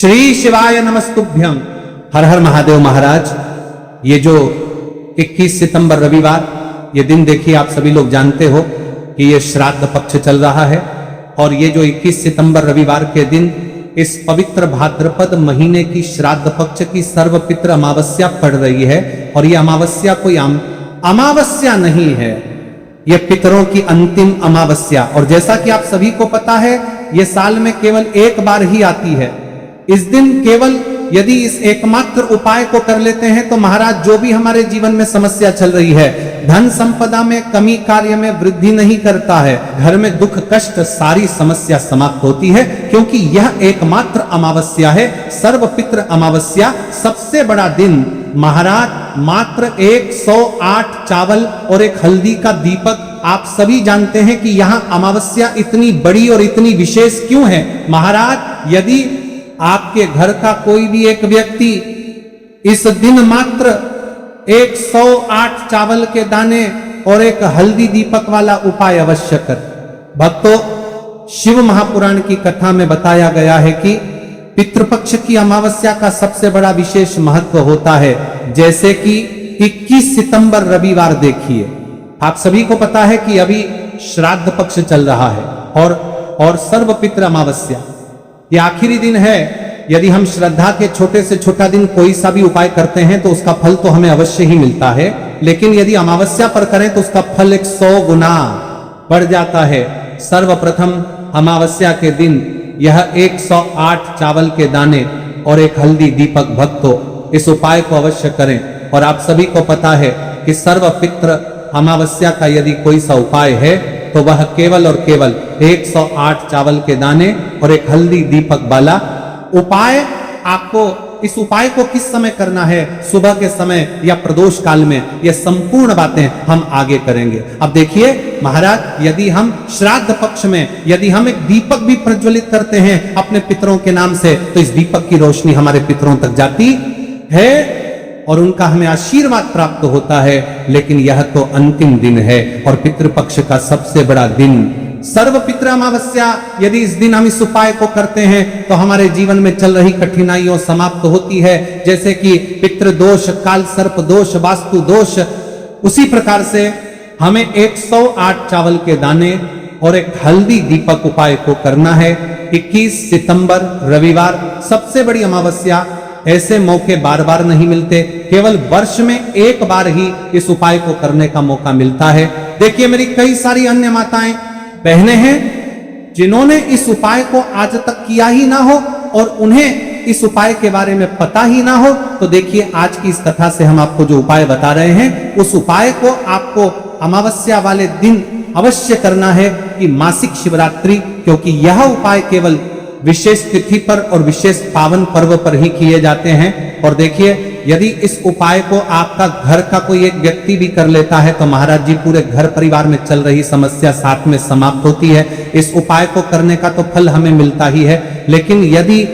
श्री शिवाय नमस्तुभ्यं। हर हर महादेव महाराज। ये जो 21 सितंबर रविवार, ये दिन देखिए, आप सभी लोग जानते हो कि ये श्राद्ध पक्ष चल रहा है। और ये जो 21 सितंबर रविवार के दिन इस पवित्र भाद्रपद महीने की श्राद्ध पक्ष की सर्वपित्र अमावस्या पड़ रही है। और ये अमावस्या कोई अमावस्या नहीं है, ये पितरों की अंतिम अमावस्या। और जैसा कि आप सभी को पता है, ये साल में केवल एक बार ही आती है। इस दिन केवल यदि इस एकमात्र उपाय को कर लेते हैं तो महाराज, जो भी हमारे जीवन में समस्या चल रही है, धन संपदा में कमी, कार्य में वृद्धि नहीं करता है, घर में दुख कष्ट, सारी समस्या समाप्त होती है। क्योंकि यह एकमात्र अमावस्या है, सर्वपित्र अमावस्या। सबसे बड़ा दिन महाराज, मात्र 108 चावल और एक हल्दी का दीपक। आप सभी जानते हैं कि यहां अमावस्या इतनी बड़ी और इतनी विशेष क्यों है महाराज। यदि आपके घर का कोई भी एक व्यक्ति इस दिन मात्र 108 चावल के दाने और एक हल्दी दीपक वाला उपाय अवश्य कर। भक्तों, शिव महापुराण की कथा में बताया गया है कि पितृपक्ष की अमावस्या का सबसे बड़ा विशेष महत्व होता है। जैसे कि 21 सितंबर रविवार देखिए, आप सभी को पता है कि अभी श्राद्ध पक्ष चल रहा है और सर्वपित्र अमावस्या ये आखिरी दिन है। यदि हम श्रद्धा के छोटे से छोटा दिन कोई सा भी उपाय करते हैं तो उसका फल तो हमें अवश्य ही मिलता है, लेकिन यदि अमावस्या पर करें तो उसका फल 100 गुना बढ़ जाता है। सर्वप्रथम अमावस्या के दिन यह 108 चावल के दाने और एक हल्दी दीपक, भक्तों इस उपाय को अवश्य करें। और आप सभी को पता है कि सर्वपित्र अमावस्या का यदि कोई सा उपाय है तो वह केवल और केवल 108 चावल के दाने और एक हल्दी दीपक वाला उपाय। आपको इस उपाय को किस समय करना है, सुबह के समय या प्रदोष काल में, यह संपूर्ण बातें हम आगे करेंगे। अब देखिए महाराज, यदि हम श्राद्ध पक्ष में यदि हम एक दीपक भी प्रज्वलित करते हैं अपने पितरों के नाम से, तो इस दीपक की रोशनी हमारे पितरों तक जाती है और उनका हमें आशीर्वाद प्राप्त होता है। लेकिन यह तो अंतिम दिन है और पितृपक्ष का सबसे बड़ा दिन सर्वपित्र अमावस्या। यदि इस दिन हम इस उपाय को करते हैं तो हमारे जीवन में चल रही कठिनाइयों समाप्त होती है। जैसे कि पितृ दोष, काल सर्प दोष, वास्तु दोष, उसी प्रकार से हमें 108 चावल के दाने और एक हल्दी दीपक उपाय को करना है। 21 सितंबर रविवार, सबसे बड़ी अमावस्या। ऐसे मौके बार बार नहीं मिलते, केवल वर्ष में एक बार ही इस उपाय को करने का मौका मिलता है। देखिए, मेरी कई सारी अन्य माताएं बहनें हैं जिन्होंने इस उपाय को आज तक किया ही ना हो और उन्हें इस उपाय के बारे में पता ही ना हो। तो देखिए, आज की इस कथा से हम आपको जो उपाय बता रहे हैं, उस उपाय को आपको अमावस्या वाले दिन अवश्य करना है कि मासिक शिवरात्रि, क्योंकि यह उपाय केवल विशेष तिथि पर और विशेष पावन पर्व पर ही किए जाते हैं। और देखिए, यदि इस उपाय को आपका घर का कोई एक व्यक्ति भी कर लेता है तो महाराज जी, पूरे घर परिवार में चल रही समस्या साथ में समाप्त होती है। इस उपाय को करने का तो फल हमें मिलता ही है, लेकिन यदि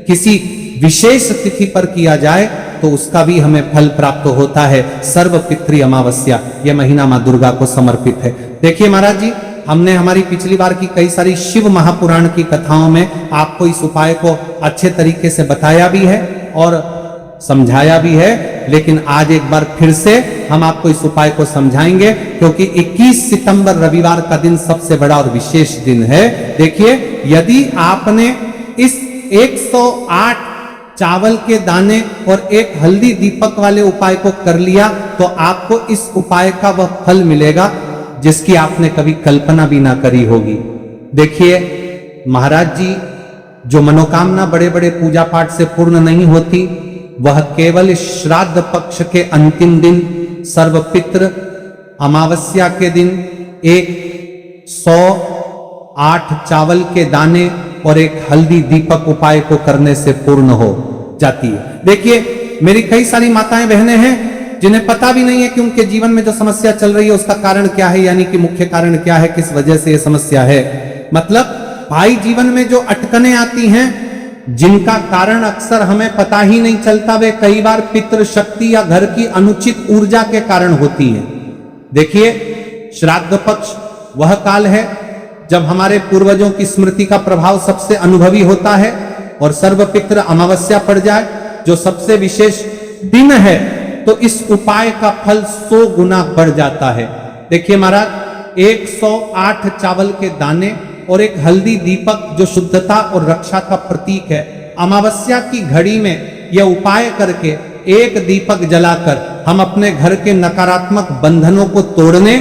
किसी विशेष तिथि पर किया जाए तो उसका भी हमें फल प्राप्त होता है। सर्वपित्री अमावस्या, यह महीना मां दुर्गा को समर्पित है। देखिए महाराज जी, हमने हमारी पिछली बार की कई सारी शिव महापुराण की कथाओं में आपको इस उपाय को अच्छे तरीके से बताया भी है और समझाया भी है, लेकिन आज एक बार फिर से हम आपको इस उपाय को समझाएंगे, क्योंकि 21 सितंबर रविवार का दिन सबसे बड़ा और विशेष दिन है। देखिए, यदि आपने इस 108 चावल के दाने और एक हल्दी दीपक वाले उपाय को कर लिया तो आपको इस उपाय का वह फल मिलेगा जिसकी आपने कभी कल्पना भी ना करी होगी। देखिए महाराज जी, जो मनोकामना बड़े बड़े पूजा पाठ से पूर्ण नहीं होती, वह केवल श्राद्ध पक्ष के अंतिम दिन, सर्वपित्र अमावस्या के दिन 108 चावल के दाने और एक हल्दी दीपक उपाय को करने से पूर्ण हो जाती है। देखिए, मेरी कई सारी माताएं बहनें हैं जिन्हें पता भी नहीं है कि उनके जीवन में जो समस्या चल रही है उसका कारण क्या है, यानी कि मुख्य कारण क्या है, किस वजह से यह समस्या है। मतलब भाई, जीवन में जो अटकनें आती हैं जिनका कारण अक्सर हमें पता ही नहीं चलता, वे कई बार पितृ शक्ति या घर की अनुचित ऊर्जा के कारण होती है। देखिए, श्राद्ध पक्ष वह काल है जब हमारे पूर्वजों की स्मृति का प्रभाव सबसे अनुभवी होता है। और सर्वपित्र अमावस्या पड़ जाए, जो सबसे विशेष दिन है, तो इस उपाय का फल 100 गुना बढ़ जाता है। देखिए महाराज, 108 चावल के दाने और एक हल्दी दीपक जो शुद्धता और रक्षा का प्रतीक है, अमावस्या की घड़ी में यह उपाय करके एक दीपक जलाकर हम अपने घर के नकारात्मक बंधनों को तोड़ने,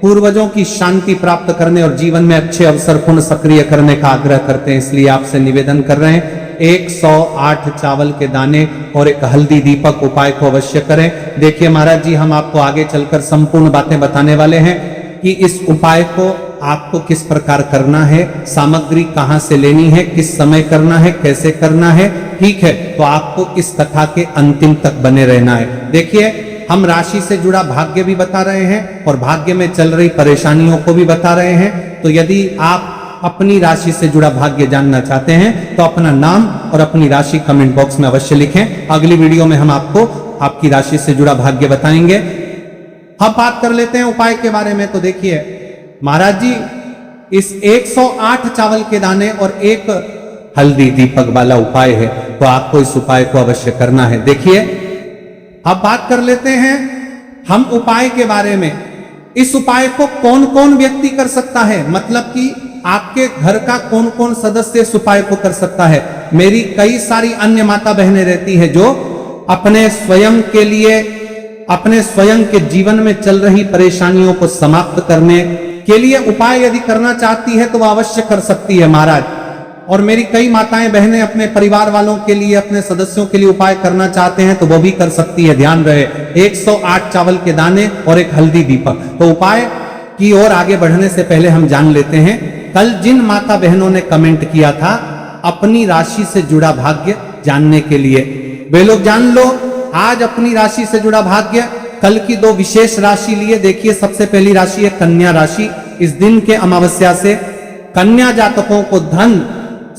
पूर्वजों की शांति प्राप्त करने और जीवन में अच्छे अवसर पुनः सक्रिय करने का आग्रह करते हैं। इसलिए आपसे निवेदन कर रहे हैं, 108 चावल के दाने और एक हल्दी दीपक उपाय को अवश्य करें। देखिए महाराज जी, हम आपको आगे चलकर संपूर्ण बातें बताने वाले हैं कि इस उपाय को आपको किस प्रकार करना है, सामग्री कहां से लेनी है, किस समय करना है, कैसे करना है। ठीक है, तो आपको इस कथा के अंतिम तक बने रहना है। देखिए, हम राशि से जुड़ा भाग्य भी बता रहे हैं और भाग्य में चल रही परेशानियों को भी बता रहे हैं। तो यदि आप अपनी राशि से जुड़ा भाग्य जानना चाहते हैं तो अपना नाम और अपनी राशि कमेंट बॉक्स में अवश्य लिखें। अगली वीडियो में हम आपको आपकी राशि से जुड़ा भाग्य बताएंगे। अब बात कर लेते हैं उपाय के बारे में। तो देखिए महाराज जी, इस 108 चावल के दाने और एक हल्दी दीपक वाला उपाय है, तो आपको इस उपाय को अवश्य करना है। देखिए, अब बात कर लेते हैं हम उपाय के बारे में। इस उपाय को कौन कौन व्यक्ति कर सकता है, मतलब कि आपके घर का कौन कौन सदस्य इस उपाय को कर सकता है। मेरी कई सारी अन्य माता बहनें रहती है जो अपने स्वयं के लिए, अपने स्वयं के जीवन में चल रही परेशानियों को समाप्त करने के लिए उपाय यदि करना चाहती है तो वह अवश्य कर सकती है महाराज। और मेरी कई माताएं बहनें अपने परिवार वालों के लिए, अपने सदस्यों के लिए उपाय करना चाहते हैं तो वो भी कर सकती है। ध्यान रहे, 108 चावल के दाने और एक हल्दी दीपक। तो उपाय की ओर आगे बढ़ने से पहले हम जान लेते हैं, कल जिन माता बहनों ने कमेंट किया था अपनी राशि से जुड़ा भाग्य जानने के लिए, वे लोग जान लो आज अपनी राशि से जुड़ा भाग्य। कल की 2 विशेष राशि लिए। देखिए, सबसे पहली राशि है कन्या राशि। इस दिन के अमावस्या से कन्या जातकों को धन,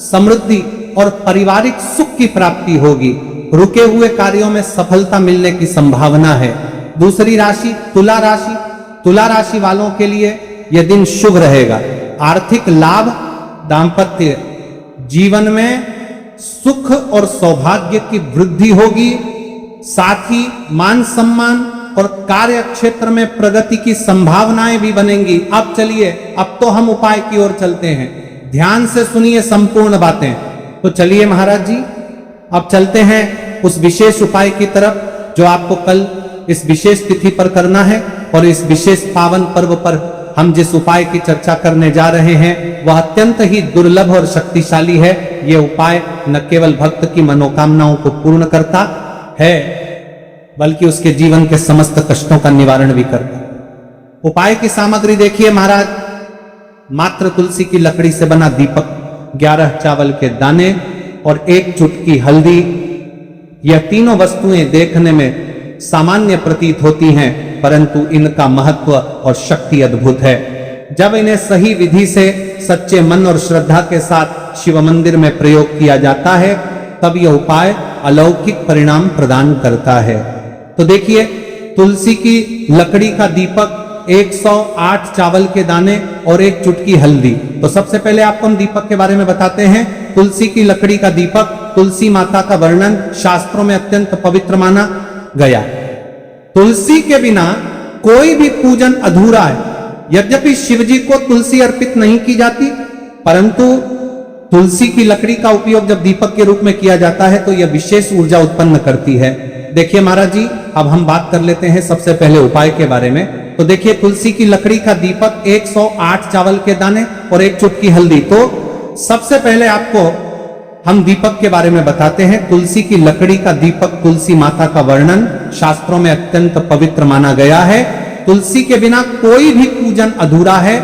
समृद्धि और पारिवारिक सुख की प्राप्ति होगी। रुके हुए कार्यों में सफलता मिलने की संभावना है। दूसरी राशि तुला राशि। तुला राशि वालों के लिए यह दिन शुभ रहेगा। आर्थिक लाभ, दांपत्य जीवन में सुख और सौभाग्य की वृद्धि होगी। साथ ही मान सम्मान और कार्य क्षेत्र में प्रगति की संभावनाएं भी बनेंगी। अब चलिए, अब तो हम उपाय की ओर चलते हैं। ध्यान से सुनिए संपूर्ण बातें। तो चलिए महाराज जी, अब चलते हैं उस विशेष उपाय की तरफ जो आपको कल इस विशेष तिथि पर करना है। और इस विशेष पावन पर्व पर हम जिस उपाय की चर्चा करने जा रहे हैं वह अत्यंत ही दुर्लभ और शक्तिशाली है। यह उपाय न केवल भक्त की मनोकामनाओं को पूर्ण करता है बल्कि उसके जीवन के समस्त कष्टों का निवारण भी करता है। उपाय की सामग्री देखिए महाराज, मात्र तुलसी की लकड़ी से बना दीपक, 11 चावल के दाने और 1 चुटकी हल्दी। यह तीनों वस्तुएं देखने में सामान्य प्रतीत होती हैं, परंतु इनका महत्व और शक्ति अद्भुत है। जब इन्हें सही विधि से सच्चे मन और श्रद्धा के साथ शिव मंदिर में प्रयोग किया जाता है तब यह उपाय अलौकिक परिणाम प्रदान करता है। तो देखिए, तुलसी की लकड़ी का दीपक, 108 चावल के दाने और 1 चुटकी हल्दी। तो सबसे पहले आपको हम दीपक के बारे में बताते हैं। तुलसी की लकड़ी का दीपक, तुलसी माता का वर्णन शास्त्रों में अत्यंत पवित्र माना गया। तुलसी के बिना कोई भी पूजन अधूरा है। यद्यपि शिवजी को तुलसी अर्पित नहीं की जाती, परंतु तुलसी की लकड़ी का उपयोग जब दीपक के रूप में किया जाता है तो यह विशेष ऊर्जा उत्पन्न करती है। देखिए महाराज जी, अब हम बात कर लेते हैं सबसे पहले उपाय के बारे में। तो देखिए, तुलसी की लकड़ी का दीपक, 108 चावल के दाने और 1 चुटकी हल्दी। तो सबसे पहले आपको हम दीपक के बारे में बताते हैं। तुलसी की लकड़ी का दीपक, तुलसी माता का वर्णन शास्त्रों में अत्यंत पवित्र माना गया है। तुलसी के बिना कोई भी पूजन अधूरा है।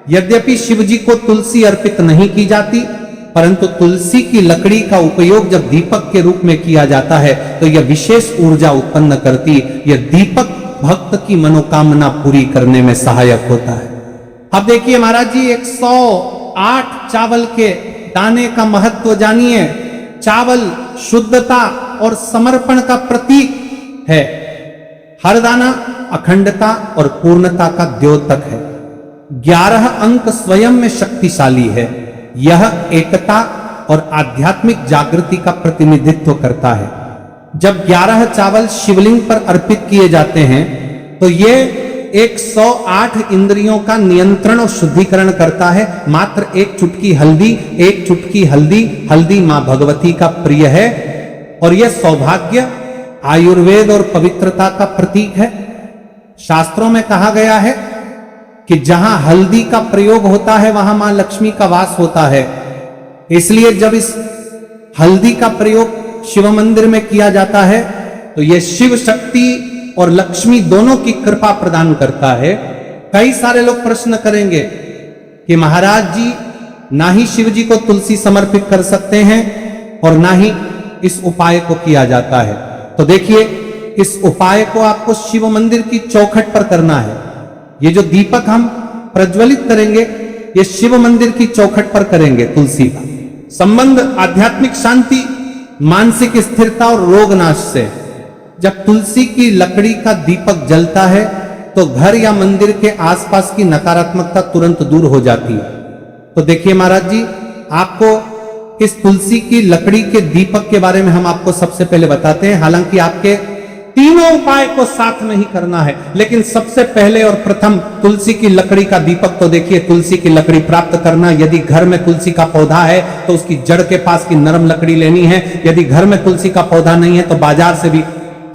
यद्यपि शिवजी को तुलसी अर्पित नहीं की जाती, परंतु तुलसी की लकड़ी का उपयोग जब दीपक के रूप में किया जाता है तो यह विशेष ऊर्जा उत्पन्न करती। यह दीपक भक्त की मनोकामना पूरी करने में सहायक होता है। अब देखिए महाराज जी, 108 चावल के दाने का महत्व जानिए। चावल शुद्धता और समर्पण का प्रतीक है। हर दाना अखंडता और पूर्णता का द्योतक है। 11 अंक स्वयं में शक्तिशाली है। यह एकता, और आध्यात्मिक जागृति का प्रतिनिधित्व करता है। जब 11 चावल शिवलिंग पर अर्पित किए जाते हैं तो ये 108 इंद्रियों का नियंत्रण और शुद्धिकरण करता है। मात्र एक चुटकी हल्दी, हल्दी मां भगवती का प्रिय है और यह सौभाग्य, आयुर्वेद और पवित्रता का प्रतीक है। शास्त्रों में कहा गया है कि जहां हल्दी का प्रयोग होता है वहां मां लक्ष्मी का वास होता है। इसलिए जब इस हल्दी का प्रयोग शिव मंदिर में किया जाता है तो यह शिव शक्ति और लक्ष्मी दोनों की कृपा प्रदान करता है। कई सारे लोग प्रश्न करेंगे कि महाराज जी, ना ही शिव जी को तुलसी समर्पित कर सकते हैं और ना ही इस उपाय को किया जाता है। तो देखिए, इस उपाय को आपको शिव मंदिर की चौखट पर करना है। ये जो दीपक हम प्रज्वलित करेंगे ये शिव मंदिर की चौखट पर करेंगे। तुलसी का संबंध आध्यात्मिक शांति, मानसिक स्थिरता और रोग नाश से। जब तुलसी की लकड़ी का दीपक जलता है तो घर या मंदिर के आसपास की नकारात्मकता तुरंत दूर हो जाती है। तो देखिए महाराज जी, आपको इस तुलसी की लकड़ी के दीपक के बारे में हम आपको सबसे पहले बताते हैं। हालांकि आपके तीनों उपाय को साथ में ही करना है, लेकिन सबसे पहले और प्रथम तुलसी की लकड़ी का दीपक। तो देखिए, तुलसी की लकड़ी प्राप्त करना, यदि घर में तुलसी का पौधा है तो उसकी जड़ के पास की नरम लकड़ी लेनी है। यदि घर में तुलसी का पौधा नहीं है तो बाजार से भी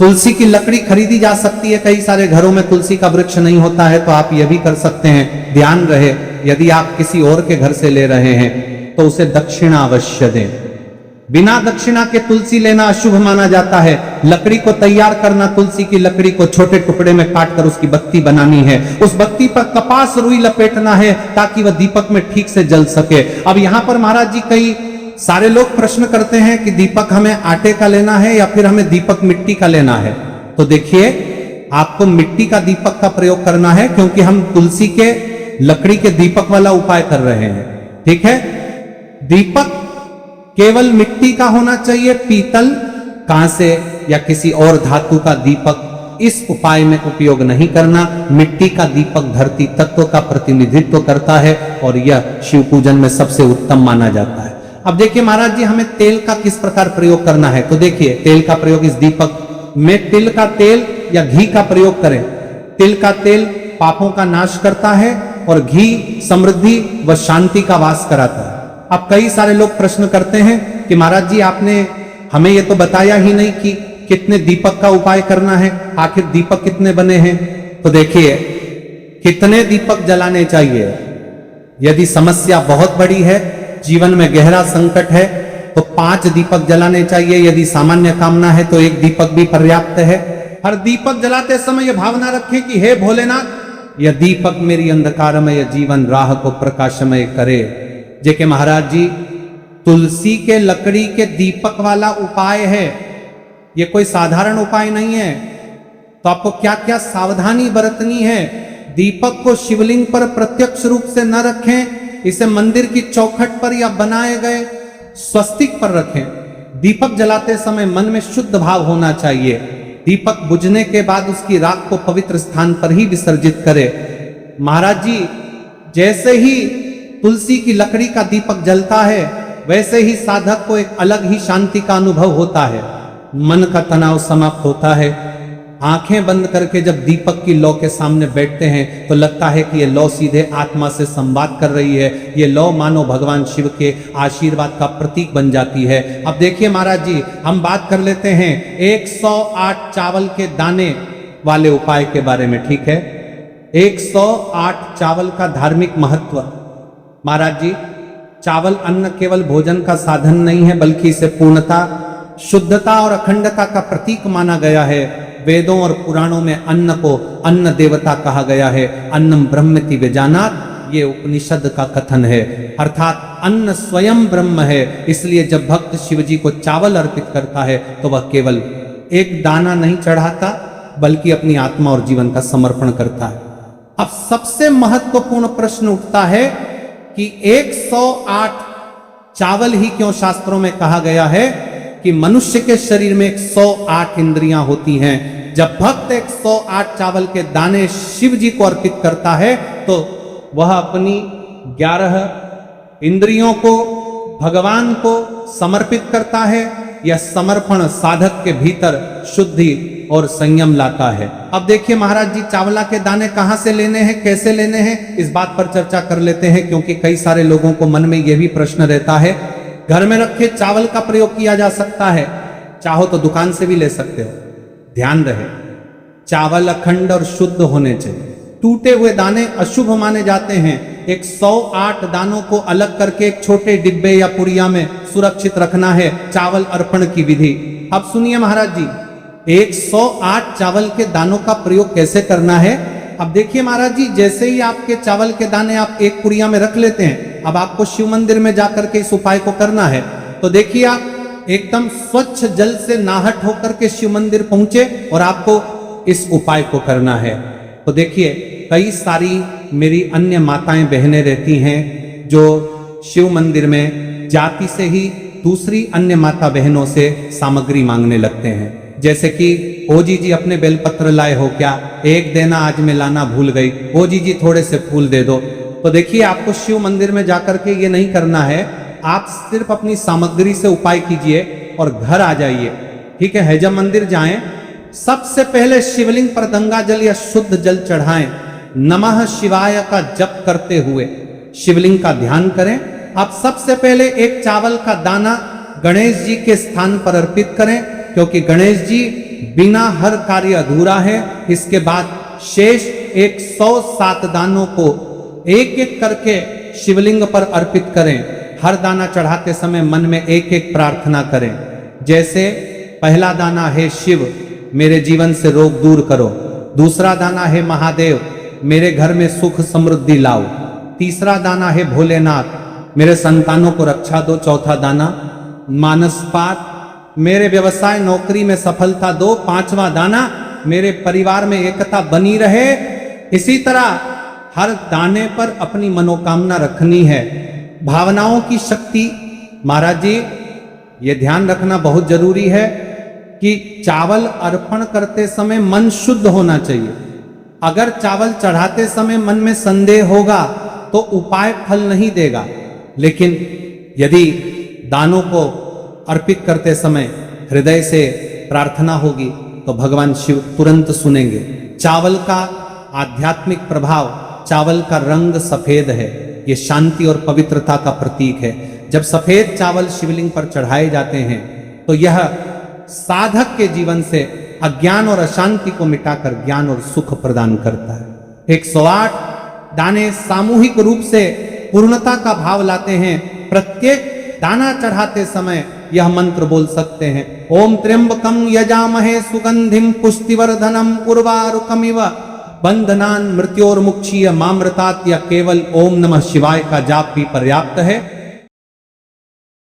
तुलसी की लकड़ी खरीदी जा सकती है। कई सारे घरों में तुलसी का वृक्ष नहीं होता है तो आप यह भी कर सकते हैं। ध्यान रहे, यदि आप किसी और के घर से ले रहे हैं तो उसे दक्षिणा अवश्य दें। बिना दक्षिणा के तुलसी लेना अशुभ माना जाता है। लकड़ी को तैयार करना, तुलसी की लकड़ी को छोटे टुकड़े में काटकर उसकी बत्ती बनानी है। उस बत्ती पर कपास रुई लपेटना है ताकि वह दीपक में ठीक से जल सके। अब यहां पर महाराज जी, कई सारे लोग प्रश्न करते हैं कि दीपक हमें आटे का लेना है या फिर हमें दीपक मिट्टी का लेना है। तो देखिए, आपको मिट्टी का दीपक का प्रयोग करना है क्योंकि हम तुलसी के लकड़ी के दीपक वाला उपाय कर रहे हैं। ठीक है, दीपक केवल मिट्टी का होना चाहिए। पीतल, कांसे या किसी और धातु का दीपक इस उपाय में उपयोग नहीं करना। मिट्टी का दीपक धरती तत्व का प्रतिनिधित्व करता है और यह शिव पूजन में सबसे उत्तम माना जाता है। अब देखिए महाराज जी, हमें तेल का किस प्रकार प्रयोग करना है। तो देखिए, तेल का प्रयोग इस दीपक में तिल का तेल या घी का प्रयोग करें। तिल का तेल पापों का नाश करता है और घी समृद्धि व शांति का वास कराता है। अब कई सारे लोग प्रश्न करते हैं कि महाराज जी, आपने हमें ये तो बताया ही नहीं कि कितने दीपक का उपाय करना है, आखिर दीपक कितने बने हैं। तो देखिए, कितने दीपक जलाने चाहिए। यदि समस्या बहुत बड़ी है, जीवन में गहरा संकट है, तो 5 दीपक जलाने चाहिए। यदि सामान्य कामना है तो 1 दीपक भी पर्याप्त है। हर दीपक जलाते समय यह भावना रखें कि हे भोलेनाथ, यह दीपक मेरी अंधकारमय जीवन राह को प्रकाशमय करे। जेके महाराज जी, तुलसी के लकड़ी के दीपक वाला उपाय है, यह कोई साधारण उपाय नहीं है। तो आपको क्या क्या सावधानी बरतनी है। दीपक को शिवलिंग पर प्रत्यक्ष रूप से न रखें, इसे मंदिर की चौखट पर या बनाए गए स्वस्तिक पर रखें। दीपक जलाते समय मन में शुद्ध भाव होना चाहिए। दीपक बुझने के बाद उसकी राख को पवित्र स्थान पर ही विसर्जित करें। महाराज जी, जैसे ही तुलसी की लकड़ी का दीपक जलता है वैसे ही साधक को एक अलग ही शांति का अनुभव होता है। मन का तनाव समाप्त होता है। आंखें बंद करके जब दीपक की लौ के सामने बैठते हैं तो लगता है कि ये लौ सीधे आत्मा से संवाद कर रही है। ये लौ मानो भगवान शिव के आशीर्वाद का प्रतीक बन जाती है। अब देखिए महाराज जी, हम बात कर लेते हैं 108 चावल के दाने वाले उपाय के बारे में। ठीक है, 108 चावल का धार्मिक महत्व। महाराज जी, चावल अन्न केवल भोजन का साधन नहीं है, बल्कि इसे पूर्णता, शुद्धता और अखंडता का प्रतीक माना गया है। वेदों और पुराणों में अन्न को अन्न देवता कहा गया है। अन्नम ब्रह्मति व्यजानात्, ये उपनिषद का कथन है। अर्थात अन्न स्वयं ब्रह्म है। इसलिए जब भक्त शिव जी को चावल अर्पित करता है तो वह केवल एक दाना नहीं चढ़ाता, बल्कि अपनी आत्मा और जीवन का समर्पण करता है। अब सबसे महत्वपूर्ण प्रश्न उठता है कि 108 चावल ही क्यों शास्त्रों में कहा गया है कि मनुष्य के शरीर में 108 इंद्रियां होती हैं। जब भक्त 108 चावल के दाने शिव जी को अर्पित करता है तो वह अपनी 11 इंद्रियों को भगवान को समर्पित करता है, यह समर्पण साधक के भीतर शुद्धि और संयम लाता है। अब देखिए महाराज जी, चावला के दाने कहां से लेने हैं, कैसे लेने हैं, इस बात पर चर्चा कर लेते हैं, क्योंकि कई सारे लोगों को मन में यह भी प्रश्न रहता है। घर में रखे चावल का प्रयोग किया जा सकता है, चाहो तो दुकान से भी ले सकते हो। ध्यान रहे, चावल अखंड और शुद्ध होने चाहिए। टूटे हुए दाने अशुभ माने जाते हैं। 108 दानों को अलग करके एक छोटे डिब्बे या पुड़िया में सुरक्षित रखना है चावल अर्पण की विधि। अब सुनिए महाराज जी, 108 चावल के दानों का प्रयोग कैसे करना है। अब देखिए महाराज जी, जैसे ही आपके चावल के दाने आप एक पुड़िया में रख लेते हैं, अब आपको शिव मंदिर में जाकर के इस उपाय को करना है। तो देखिए, आप एकदम स्वच्छ जल से नाहट होकर के शिव मंदिर पहुंचे और आपको इस उपाय को करना है। तो देखिए, कई सारी मेरी अन्य माताएं बहनें रहती हैं जो शिव मंदिर में जाति से ही दूसरी अन्य माता बहनों से सामग्री मांगने लगते हैं, जैसे कि ओ जी अपने बेलपत्र लाए हो क्या, एक देना आज मैं लाना भूल गई, ओ जी थोड़े से फूल दे दो। तो देखिए, आपको शिव मंदिर में जाकर के ये नहीं करना है, आप सिर्फ अपनी सामग्री से उपाय कीजिए और घर आ जाइए। ठीक है, जब मंदिर जाएं, सबसे पहले शिवलिंग पर गंगा जल या शुद्ध जल चढ़ाएं, नमः शिवाय का जप करते हुए शिवलिंग का ध्यान करें। आप सबसे पहले एक चावल का दाना गणेश जी के स्थान पर अर्पित करें, क्योंकि गणेश जी बिना हर कार्य अधूरा है। इसके बाद शेष 107 दानों को एक एक करके शिवलिंग पर अर्पित करें। हर दाना चढ़ाते समय मन में एक एक प्रार्थना करें, जैसे पहला दाना है शिव, मेरे जीवन से रोग दूर करो। दूसरा दाना है महादेव, मेरे घर में सुख समृद्धि लाओ। तीसरा दाना है भोलेनाथ, मेरे संतानों को रक्षा दो। चौथा दाना मानसपात, मेरे व्यवसाय नौकरी में सफलता दो। पांचवा दाना, मेरे परिवार में एकता बनी रहे। इसी तरह हर दाने पर अपनी मनोकामना रखनी है। भावनाओं की शक्ति, महाराज जी ये ध्यान रखना बहुत जरूरी है कि चावल अर्पण करते समय मन शुद्ध होना चाहिए। अगर चावल चढ़ाते समय मन में संदेह होगा तो उपाय फल नहीं देगा, लेकिन यदि दानों को अर्पित करते समय हृदय से प्रार्थना होगी तो भगवान शिव तुरंत सुनेंगे। चावल का आध्यात्मिक प्रभाव, चावल का रंग सफेद है, ये शांति और पवित्रता का प्रतीक है। जब सफेद चावल शिवलिंग पर चढ़ाए जाते हैं तो यह साधक के जीवन से अज्ञान और अशांति को मिटाकर ज्ञान और सुख प्रदान करता है। 108 दाने सामूहिक रूप से पूर्णता का भाव लाते हैं। प्रत्येक दाना चढ़ाते समय यह मंत्र बोल सकते हैं, ओम त्र्यंबकम यजामहे सुगंधिम पुष्टिवर्धनम उर्वारुकमिव बंधनान मृत्योर्मुक्षीय मामृतात, या केवल ओम नमः शिवाय का जाप भी पर्याप्त है।